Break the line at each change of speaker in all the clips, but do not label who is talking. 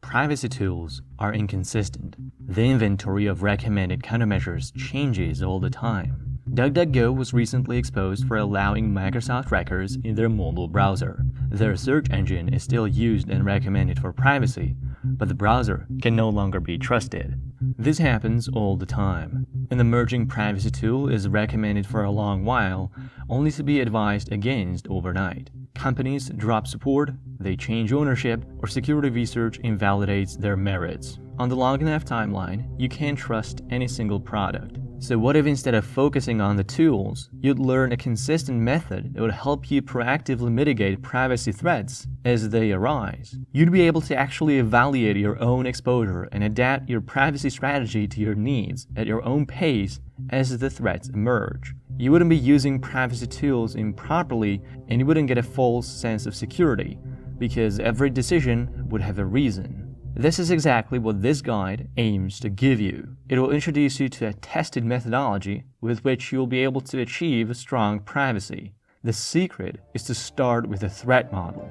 privacy tools are inconsistent. The inventory of recommended countermeasures changes all the time. DuckDuckGo was recently exposed for allowing Microsoft records in their mobile browser. Their search engine is still used and recommended for privacy, but the browser can no longer be trusted. This happens all the time. An emerging privacy tool is recommended for a long while, only to be advised against overnight. Companies drop support, they change ownership, or security research invalidates their merits. On the long enough timeline, you can't trust any single product. So what if instead of focusing on the tools, you'd learn a consistent method that would help you proactively mitigate privacy threats as they arise? You'd be able to actually evaluate your own exposure and adapt your privacy strategy to your needs at your own pace as the threats emerge. You wouldn't be using privacy tools improperly, and you wouldn't get a false sense of security, because every decision would have a reason. This is exactly what this guide aims to give you. It will introduce you to a tested methodology with which you will be able to achieve strong privacy. The secret is to start with a threat model.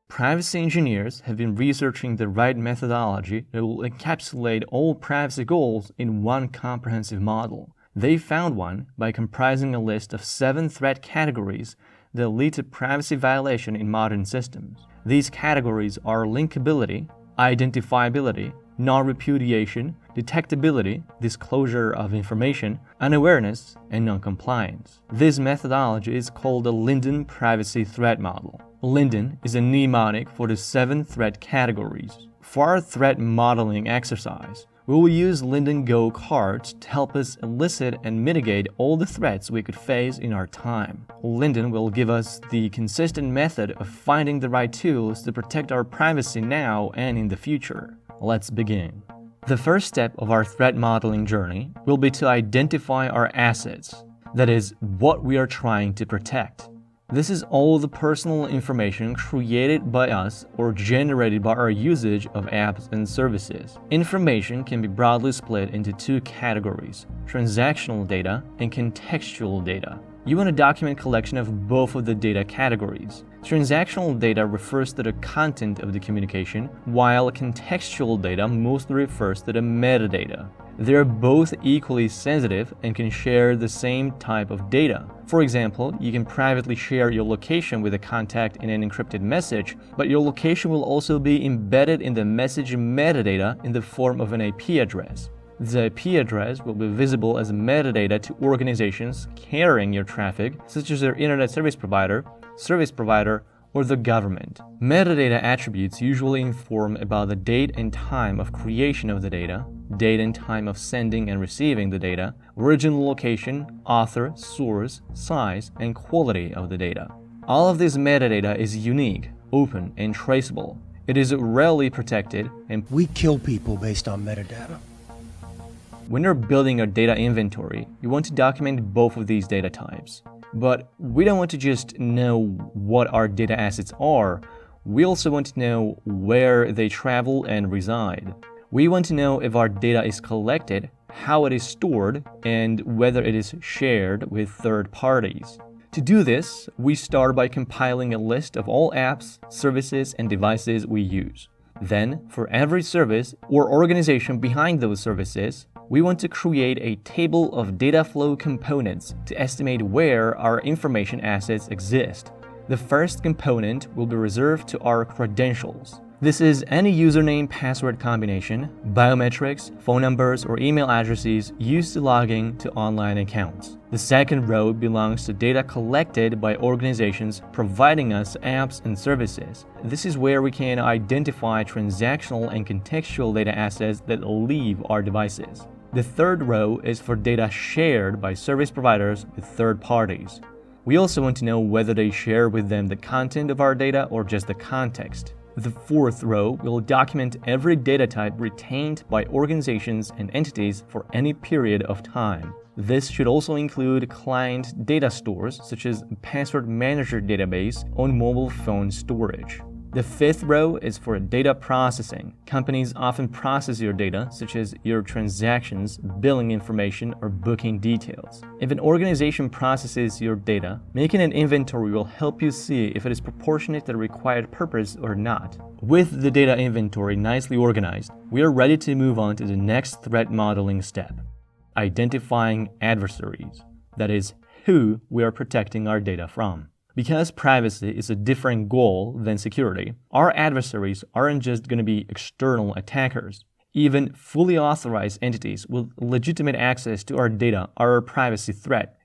Privacy engineers have been researching the right methodology that will encapsulate all privacy goals in one comprehensive model. They found one by comprising a list of 7 threat categories that lead to privacy violation in modern systems. These categories are linkability, identifiability, non-repudiation, detectability, disclosure of information, unawareness, and non-compliance. This methodology is called the Linden Privacy Threat Model. Linden is a mnemonic for the 7 threat categories. For our threat modeling exercise, we will use LINDDUN Go cards to help us elicit and mitigate all the threats we could face in our time. Linden will give us the consistent method of finding the right tools to protect our privacy now and in the future. Let's begin. The first step of our threat modeling journey will be to identify our assets, that is, what we are trying to protect. This is all the personal information created by us or generated by our usage of apps and services. Information can be broadly split into 2 categories: transactional data and contextual data. You want a document collection of both of the data categories. Transactional data refers to the content of the communication, while contextual data mostly refers to the metadata. They are both equally sensitive and can share the same type of data. For example, you can privately share your location with a contact in an encrypted message, but your location will also be embedded in the message metadata in the form of an IP address. The IP address will be visible as metadata to organizations carrying your traffic, such as your internet service provider, or the government. Metadata attributes usually inform about the date and time of creation of the data, date and time of sending and receiving the data, original location, author, source, size, and quality of the data. All of this metadata is unique, open, and traceable. It is rarely protected, and
we kill people based on metadata.
When you're building a data inventory, you want to document both of these data types. But we don't want to just know what our data assets are, we also want to know where they travel and reside. We want to know if our data is collected, how it is stored, and whether it is shared with third parties. To do this, we start by compiling a list of all apps, services, and devices we use. Then, for every service or organization behind those services, we want to create a table of data flow components to estimate where our information assets exist. The first component will be reserved to our credentials. This is any username-password combination, biometrics, phone numbers, or email addresses used to log in to online accounts. The second row belongs to data collected by organizations providing us apps and services. This is where we can identify transactional and contextual data assets that leave our devices. The third row is for data shared by service providers with third parties. We also want to know whether they share with them the content of our data or just the context. The fourth row will document every data type retained by organizations and entities for any period of time. This should also include client data stores, such as password manager database on mobile phone storage. The fifth row is for data processing. Companies often process your data, such as your transactions, billing information, or booking details. If an organization processes your data, making an inventory will help you see if it is proportionate to the required purpose or not. With the data inventory nicely organized, we are ready to move on to the next threat modeling step: identifying adversaries. That is, who we are protecting our data from. Because privacy is a different goal than security, our adversaries aren't just going to be external attackers. Even fully authorized entities with legitimate access to our data are a privacy threat.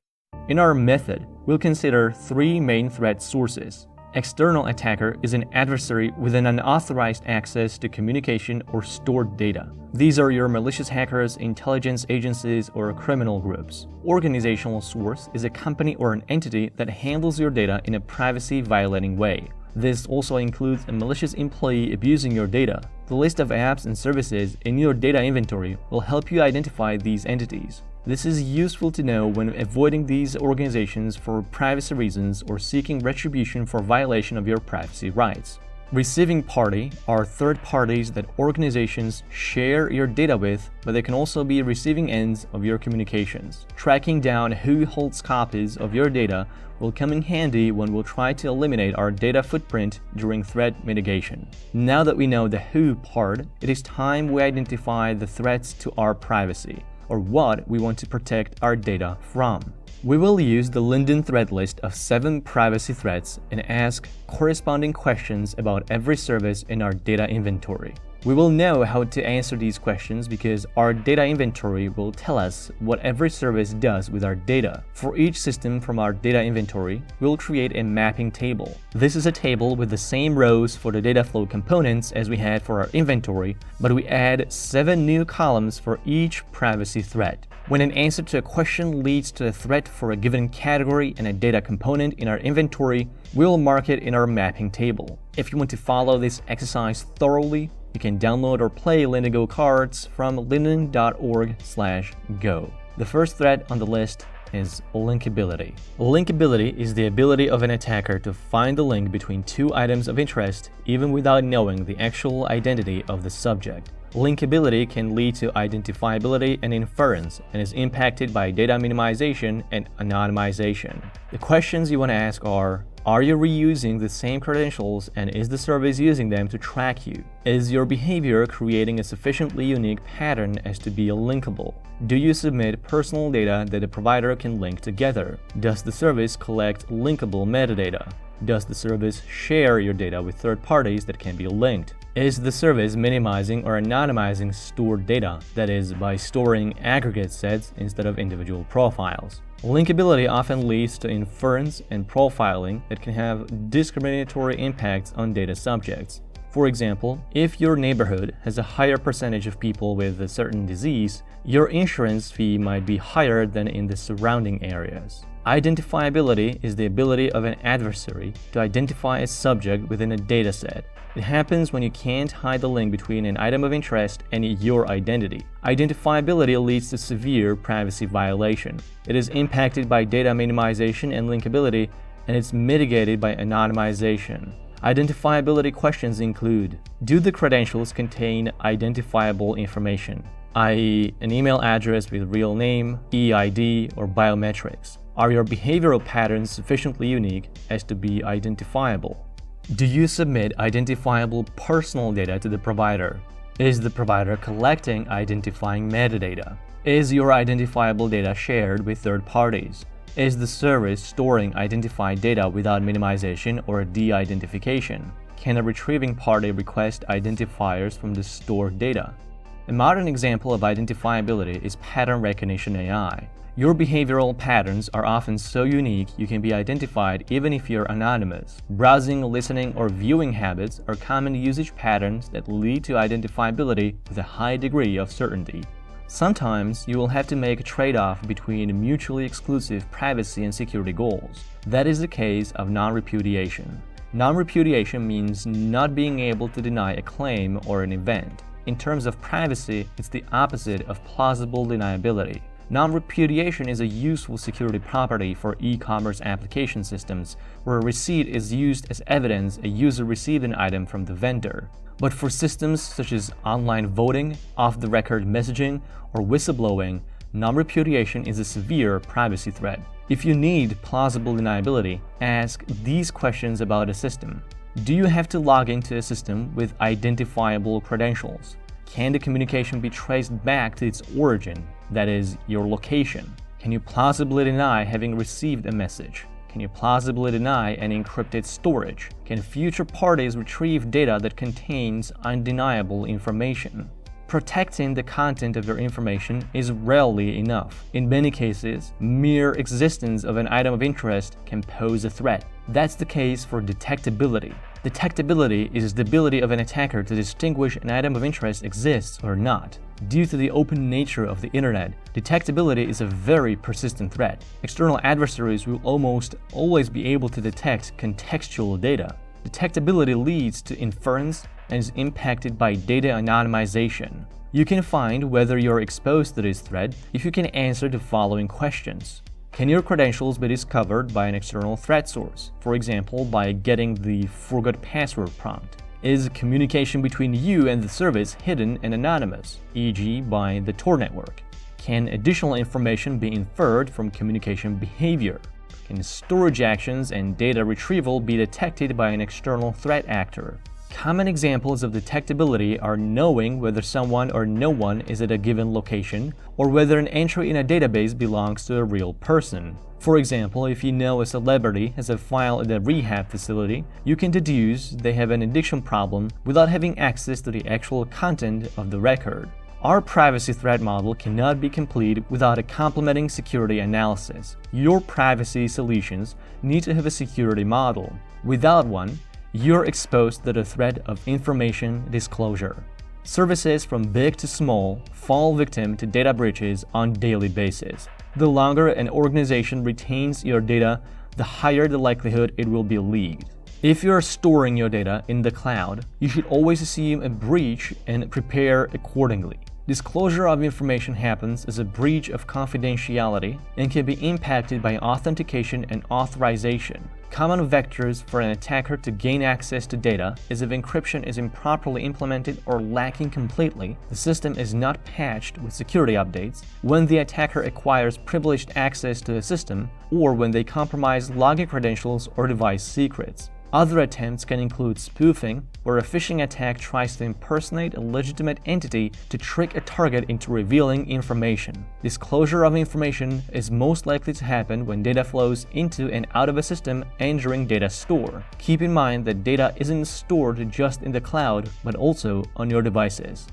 In our method, we'll consider three main threat sources. External attacker is an adversary with an unauthorized access to communication or stored data. These are your malicious hackers, intelligence agencies, or criminal groups. Organizational source is a company or an entity that handles your data in a privacy-violating way. This also includes a malicious employee abusing your data. The list of apps and services in your data inventory will help you identify these entities. This is useful to know when avoiding these organizations for privacy reasons or seeking retribution for violation of your privacy rights. Receiving party are third parties that organizations share your data with, but they can also be receiving ends of your communications. Tracking down who holds copies of your data will come in handy when we'll try to eliminate our data footprint during threat mitigation. Now that we know the who part, it is time we identify the threats to our privacy, or what we want to protect our data from. We will use the Linden threat list of 7 privacy threats and ask corresponding questions about every service in our data inventory. We will know how to answer these questions because our data inventory will tell us what every service does with our data. For each system from our data inventory, we'll create a mapping table. This is a table with the same rows for the data flow components as we had for our inventory, but we add 7 new columns for each privacy threat. When an answer to a question leads to a threat for a given category and a data component in our inventory, we'll mark it in our mapping table. If you want to follow this exercise thoroughly, you can download or play LINDDUN Go cards from linden.org/go. The first threat on the list is linkability. Linkability is the ability of an attacker to find the link between two items of interest even without knowing the actual identity of the subject. Linkability can lead to identifiability and inference and is impacted by data minimization and anonymization. The questions you want to ask are you reusing the same credentials and is the service using them to track you? Is your behavior creating a sufficiently unique pattern as to be linkable? Do you submit personal data that the provider can link together? Does the service collect linkable metadata? Does the service share your data with third parties that can be linked? Is the service minimizing or anonymizing stored data, that is, by storing aggregate sets instead of individual profiles? Linkability often leads to inference and profiling that can have discriminatory impacts on data subjects. For example, if your neighborhood has a higher percentage of people with a certain disease, your insurance fee might be higher than in the surrounding areas. Identifiability is the ability of an adversary to identify a subject within a dataset. It happens when you can't hide the link between an item of interest and your identity. Identifiability leads to severe privacy violation. It is impacted by data minimization and linkability, and it's mitigated by anonymization. Identifiability questions include: do the credentials contain identifiable information, i.e., an email address with real name, EID, or biometrics? Are your behavioral patterns sufficiently unique as to be identifiable? Do you submit identifiable personal data to the provider? Is the provider collecting identifying metadata? Is your identifiable data shared with third parties? Is the service storing identified data without minimization or de-identification? Can a retrieving party request identifiers from the stored data? A modern example of identifiability is pattern recognition AI. Your behavioral patterns are often so unique you can be identified even if you're anonymous. Browsing, listening, or viewing habits are common usage patterns that lead to identifiability with a high degree of certainty. Sometimes you will have to make a trade-off between mutually exclusive privacy and security goals. That is the case of non-repudiation. Non-repudiation means not being able to deny a claim or an event. In terms of privacy, it's the opposite of plausible deniability. Non-repudiation is a useful security property for e-commerce application systems, where a receipt is used as evidence a user received an item from the vendor. But for systems such as online voting, off-the-record messaging, or whistleblowing, non-repudiation is a severe privacy threat. If you need plausible deniability, ask these questions about a system. Do you have to log into a system with identifiable credentials? Can the communication be traced back to its origin, that is, your location? Can you plausibly deny having received a message? Can you plausibly deny an encrypted storage? Can future parties retrieve data that contains undeniable information? Protecting the content of your information is rarely enough. In many cases, mere existence of an item of interest can pose a threat. That's the case for detectability. Detectability is the ability of an attacker to distinguish an item of interest exists or not. Due to the open nature of the internet, detectability is a very persistent threat. External adversaries will almost always be able to detect contextual data. Detectability leads to inference and is impacted by data anonymization. You can find whether you're exposed to this threat if you can answer the following questions. Can your credentials be discovered by an external threat source, for example, by getting the forgot password prompt? Is communication between you and the service hidden and anonymous, e.g. by the Tor network? Can additional information be inferred from communication behavior? Can storage actions and data retrieval be detected by an external threat actor? Common examples of detectability are knowing whether someone or no one is at a given location, or whether an entry in a database belongs to a real person. For example, if you know a celebrity has a file at a rehab facility, you can deduce they have an addiction problem without having access to the actual content of the record. Our privacy threat model cannot be complete without a complementing security analysis. Your privacy solutions need to have a security model. Without one, you're exposed to the threat of information disclosure. Services from big to small fall victim to data breaches on a daily basis. The longer an organization retains your data, the higher the likelihood it will be leaked. If you're storing your data in the cloud, you should always assume a breach and prepare accordingly. Disclosure of information happens as a breach of confidentiality and can be impacted by authentication and authorization. Common vectors for an attacker to gain access to data is if encryption is improperly implemented or lacking completely, the system is not patched with security updates, when the attacker acquires privileged access to the system, or when they compromise login credentials or device secrets. Other attempts can include spoofing, where a phishing attack tries to impersonate a legitimate entity to trick a target into revealing information. Disclosure of information is most likely to happen when data flows into and out of a system entering data store. Keep in mind that data isn't stored just in the cloud, but also on your devices.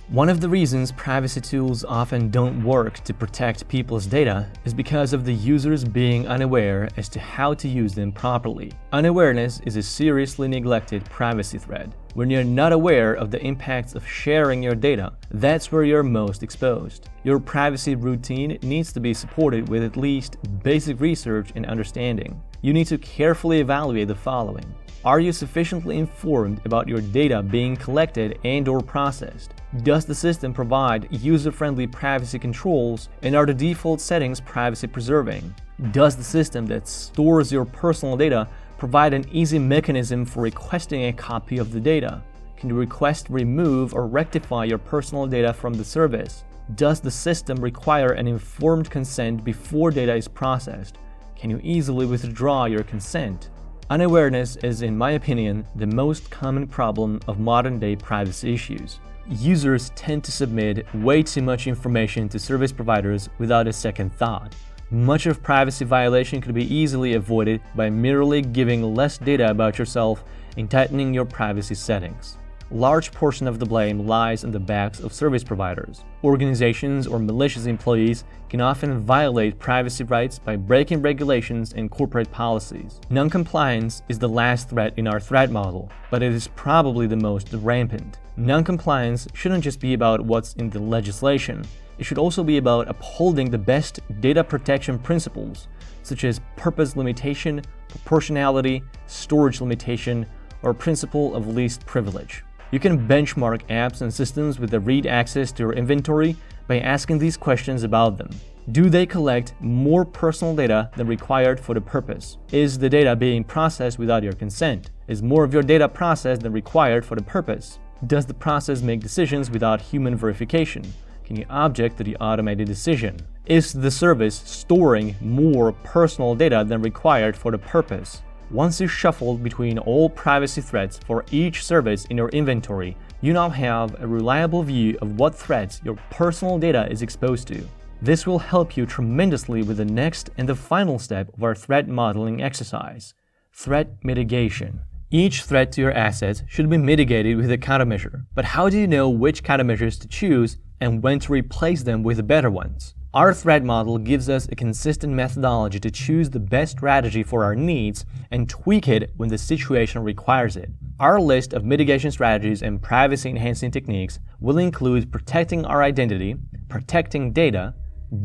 One of the reasons privacy tools often don't work to protect people's data is because of the users being unaware as to how to use them properly. Unawareness is a seriously neglected privacy threat. When you're not aware of the impacts of sharing your data, that's where you're most exposed. Your privacy routine needs to be supported with at least basic research and understanding. You need to carefully evaluate the following. Are you sufficiently informed about your data being collected and/or processed? Does the system provide user-friendly privacy controls, and are the default settings privacy-preserving? Does the system that stores your personal data provide an easy mechanism for requesting a copy of the data? Can you request, remove, or rectify your personal data from the service? Does the system require an informed consent before data is processed? Can you easily withdraw your consent? Unawareness is, in my opinion, the most common problem of modern-day privacy issues. Users tend to submit way too much information to service providers without a second thought. Much of privacy violation could be easily avoided by merely giving less data about yourself and tightening your privacy settings. Large portion of the blame lies on the backs of service providers. Organizations or malicious employees can often violate privacy rights by breaking regulations and corporate policies. Non-compliance is the last threat in our threat model, but it is probably the most rampant. Non-compliance shouldn't just be about what's in the legislation. It should also be about upholding the best data protection principles, such as purpose limitation, proportionality, storage limitation, or principle of least privilege. You can benchmark apps and systems with the read access to your inventory by asking these questions about them. Do they collect more personal data than required for the purpose? Is the data being processed without your consent? Is more of your data processed than required for the purpose? Does the process make decisions without human verification? Can you object to the automated decision? Is the service storing more personal data than required for the purpose? Once you shuffle between all privacy threats for each service in your inventory, you now have a reliable view of what threats your personal data is exposed to. This will help you tremendously with the next and the final step of our threat modeling exercise: threat mitigation. Each threat to your assets should be mitigated with a countermeasure, but how do you know which countermeasures to choose and when to replace them with better ones? Our threat model gives us a consistent methodology to choose the best strategy for our needs and tweak it when the situation requires it. Our list of mitigation strategies and privacy-enhancing techniques will include protecting our identity, protecting data,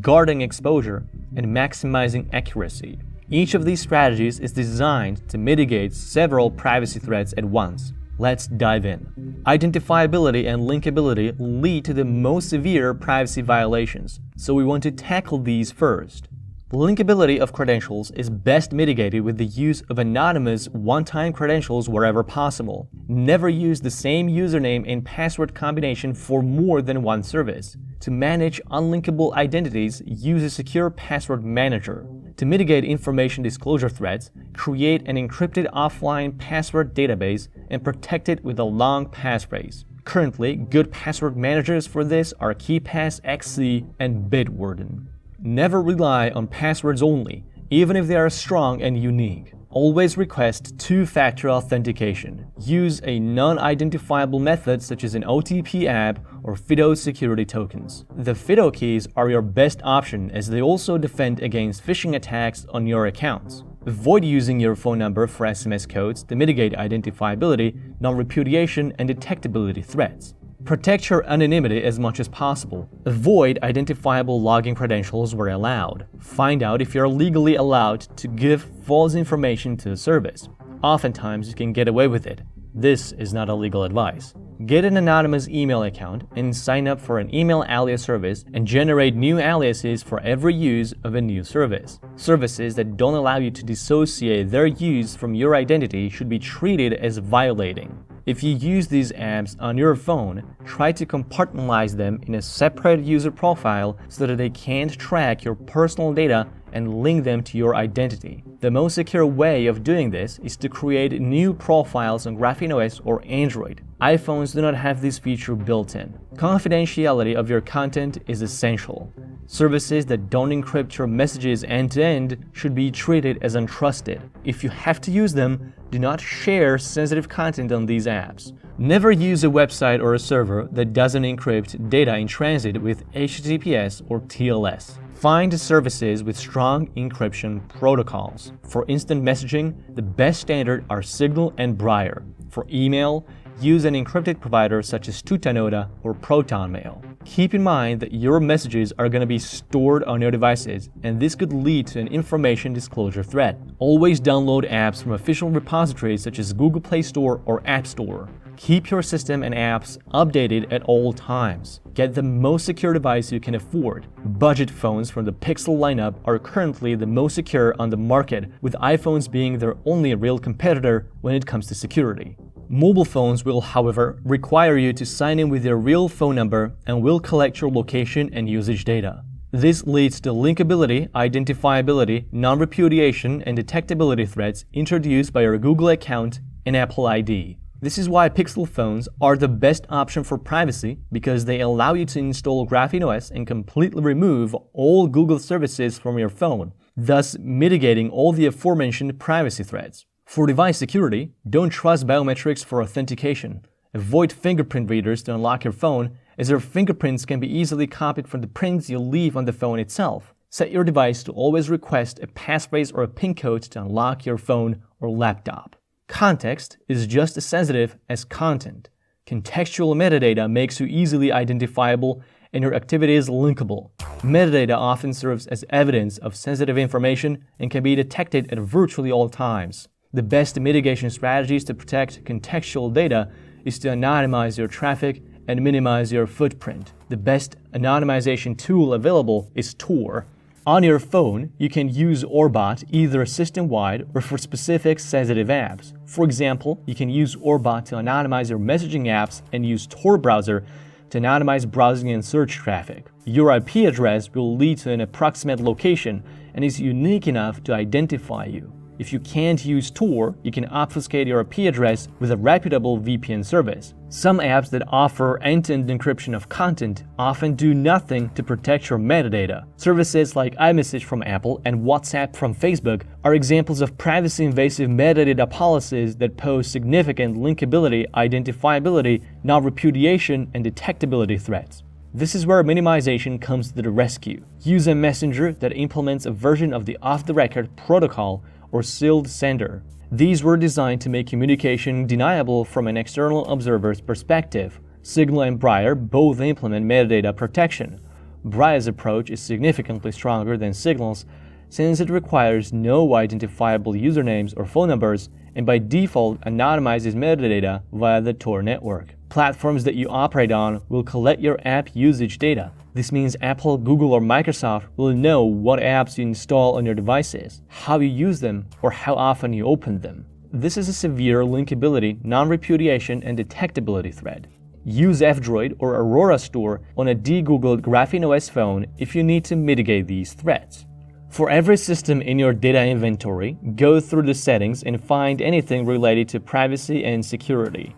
guarding exposure, and maximizing accuracy. Each of these strategies is designed to mitigate several privacy threats at once. Let's dive in. Identifiability and linkability lead to the most severe privacy violations, so we want to tackle these first. Linkability of credentials is best mitigated with the use of anonymous one-time credentials wherever possible. Never use the same username and password combination for more than one service. To manage unlinkable identities, use a secure password manager. To mitigate information disclosure threats, create an encrypted offline password database and protect it with a long passphrase. Currently, good password managers for this are KeePass XC and Bitwarden. Never rely on passwords only, even if they are strong and unique. Always request two-factor authentication. Use a non-identifiable method such as an OTP app or FIDO security tokens. The FIDO keys are your best option as they also defend against phishing attacks on your accounts. Avoid using your phone number for SMS codes to mitigate identifiability, non-repudiation, and detectability threats. Protect your anonymity as much as possible. Avoid identifiable login credentials where allowed. Find out if you're legally allowed to give false information to the service. Oftentimes, you can get away with it. This is not a legal advice. Get an anonymous email account and sign up for an email alias service and generate new aliases for every use of a new service. Services that don't allow you to dissociate their use from your identity should be treated as violating. If you use these apps on your phone, try to compartmentalize them in a separate user profile so that they can't track your personal data and link them to your identity. The most secure way of doing this is to create new profiles on Graphene OS or Android. iPhones do not have this feature built in. Confidentiality of your content is essential. Services that don't encrypt your messages end-to-end should be treated as untrusted. If you have to use them, do not share sensitive content on these apps. Never use a website or a server that doesn't encrypt data in transit with HTTPS or TLS. Find services with strong encryption protocols. For instant messaging, the best standard are Signal and Briar. For email, use an encrypted provider such as Tutanota or ProtonMail. Keep in mind that your messages are going to be stored on your devices, and this could lead to an information disclosure threat. Always download apps from official repositories such as Google Play Store or App Store. Keep your system and apps updated at all times. Get the most secure device you can afford. Budget phones from the Pixel lineup are currently the most secure on the market, with iPhones being their only real competitor when it comes to security. Mobile phones will, however, require you to sign in with your real phone number and will collect your location and usage data. This leads to linkability, identifiability, non-repudiation, and detectability threats introduced by your Google account and Apple ID. This is why Pixel phones are the best option for privacy, because they allow you to install Graphene OS and completely remove all Google services from your phone, thus mitigating all the aforementioned privacy threats. For device security, don't trust biometrics for authentication. Avoid fingerprint readers to unlock your phone, as your fingerprints can be easily copied from the prints you leave on the phone itself. Set your device to always request a passphrase or a PIN code to unlock your phone or laptop. Context is just as sensitive as content. Contextual metadata makes you easily identifiable and your activity is linkable. Metadata often serves as evidence of sensitive information and can be detected at virtually all times. The best mitigation strategies to protect contextual data is to anonymize your traffic and minimize your footprint. The best anonymization tool available is Tor. On your phone, you can use Orbot either system-wide or for specific sensitive apps. For example, you can use Orbot to anonymize your messaging apps and use Tor browser to anonymize browsing and search traffic. Your IP address will lead to an approximate location and is unique enough to identify you. If you can't use Tor, you can obfuscate your IP address with a reputable VPN service. Some apps that offer end-to-end encryption of content often do nothing to protect your metadata. Services like iMessage from Apple and WhatsApp from Facebook are examples of privacy-invasive metadata policies that pose significant linkability, identifiability, non-repudiation, and detectability threats. This is where minimization comes to the rescue. Use a messenger that implements a version of the off-the-record protocol or sealed sender. These were designed to make communication deniable from an external observer's perspective. Signal and Briar both implement metadata protection. Briar's approach is significantly stronger than Signal's since it requires no identifiable usernames or phone numbers and by default anonymizes metadata via the Tor network. Platforms that you operate on will collect your app usage data. This means Apple, Google, or Microsoft will know what apps you install on your devices, how you use them, or how often you open them. This is a severe linkability, non-repudiation, and detectability threat. Use F-Droid or Aurora Store on a de-Googled Graphene OS phone if you need to mitigate these threats. For every system in your data inventory, go through the settings and find anything related to privacy and security.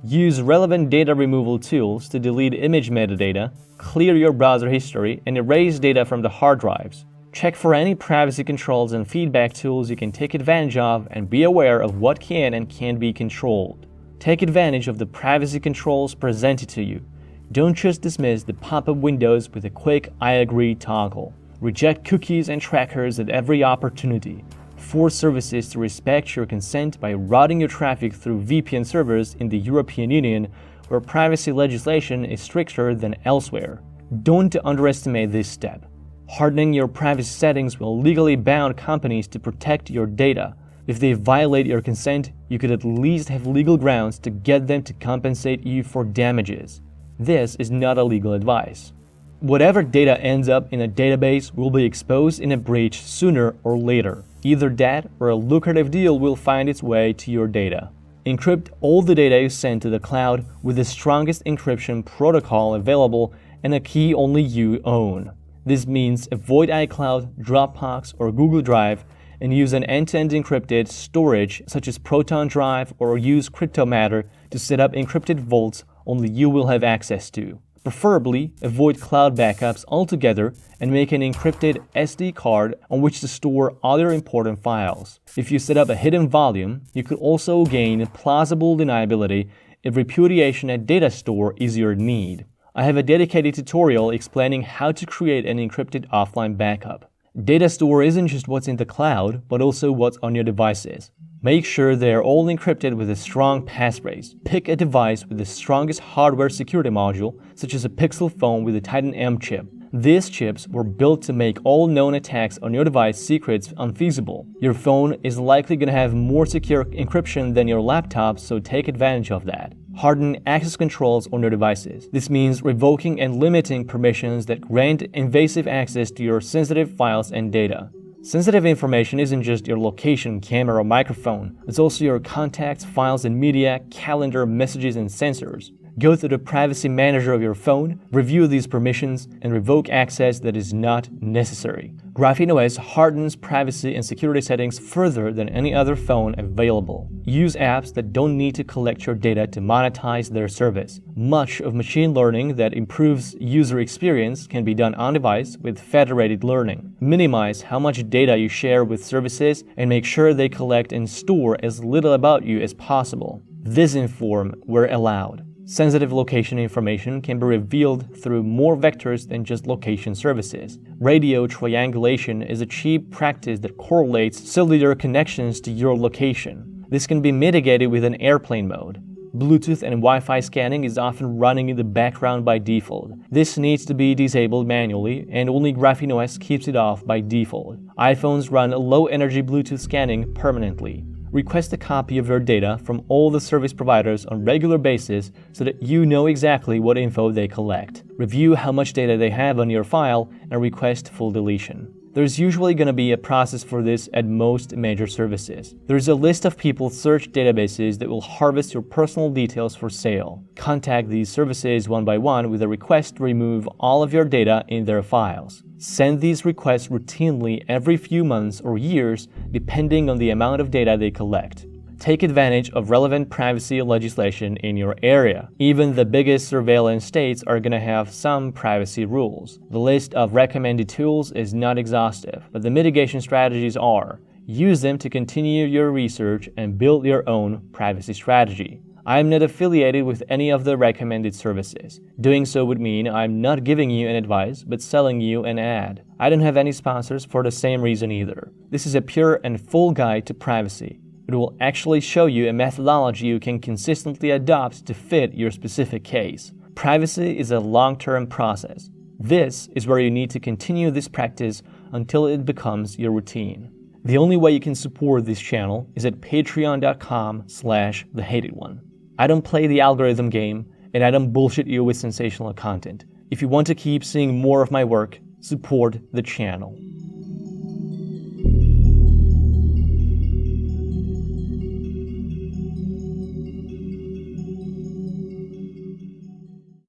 Use relevant data removal tools to delete image metadata, clear your browser history, and erase data from the hard drives. Check for any privacy controls and feedback tools you can take advantage of and be aware of what can and can't be controlled. Take advantage of the privacy controls presented to you. Don't just dismiss the pop-up windows with a quick I agree toggle. Reject cookies and trackers at every opportunity. Force services to respect your consent by routing your traffic through VPN servers in the European Union, where privacy legislation is stricter than elsewhere. Don't underestimate this step. Hardening your privacy settings will legally bound companies to protect your data. If they violate your consent, you could at least have legal grounds to get them to compensate you for damages. This is not a legal advice. Whatever data ends up in a database will be exposed in a breach sooner or later. Either that or a lucrative deal will find its way to your data. Encrypt all the data you send to the cloud with the strongest encryption protocol available and a key only you own. This means avoid iCloud, Dropbox, or Google Drive and use an end-to-end encrypted storage such as Proton Drive or use Cryptomatter to set up encrypted vaults only you will have access to. Preferably, avoid cloud backups altogether and make an encrypted SD card on which to store other important files. If you set up a hidden volume, you could also gain plausible deniability if repudiation at data store is your need. I have a dedicated tutorial explaining how to create an encrypted offline backup. Data store isn't just what's in the cloud, but also what's on your devices. Make sure they are all encrypted with a strong passphrase. Pick a device with the strongest hardware security module, such as a Pixel phone with a Titan M chip. These chips were built to make all known attacks on your device secrets unfeasible. Your phone is likely going to have more secure encryption than your laptop, so take advantage of that. Harden access controls on your devices. This means revoking and limiting permissions that grant invasive access to your sensitive files and data. Sensitive information isn't just your location, camera, or microphone. It's also your contacts, files and media, calendar, messages, and sensors. Go to the privacy manager of your phone, review these permissions, and revoke access that is not necessary. Graphene OS hardens privacy and security settings further than any other phone available. Use apps that don't need to collect your data to monetize their service. Much of machine learning that improves user experience can be done on-device with federated learning. Minimize how much data you share with services and make sure they collect and store as little about you as possible. Disinform where allowed. Sensitive location information can be revealed through more vectors than just location services. Radio triangulation is a cheap practice that correlates cellular connections to your location. This can be mitigated with an airplane mode. Bluetooth and Wi-Fi scanning is often running in the background by default. This needs to be disabled manually, and only Graphene OS keeps it off by default. iPhones run low-energy Bluetooth scanning permanently. Request a copy of your data from all the service providers on a regular basis so that you know exactly what info they collect. Review how much data they have on your file and request full deletion. There's usually going to be a process for this at most major services. There's a list of people search databases that will harvest your personal details for sale. Contact these services one by one with a request to remove all of your data in their files. Send these requests routinely every few months or years, depending on the amount of data they collect. Take advantage of relevant privacy legislation in your area. Even the biggest surveillance states are going to have some privacy rules. The list of recommended tools is not exhaustive, but the mitigation strategies are. Use them to continue your research and build your own privacy strategy. I am not affiliated with any of the recommended services. Doing so would mean I'm not giving you an advice, but selling you an ad. I don't have any sponsors for the same reason either. This is a pure and full guide to privacy. It will actually show you a methodology you can consistently adopt to fit your specific case. Privacy is a long-term process. This is where you need to continue this practice until it becomes your routine. The only way you can support this channel is at patreon.com/thehatedone. I don't play the algorithm game, and I don't bullshit you with sensational content. If you want to keep seeing more of my work, support the channel.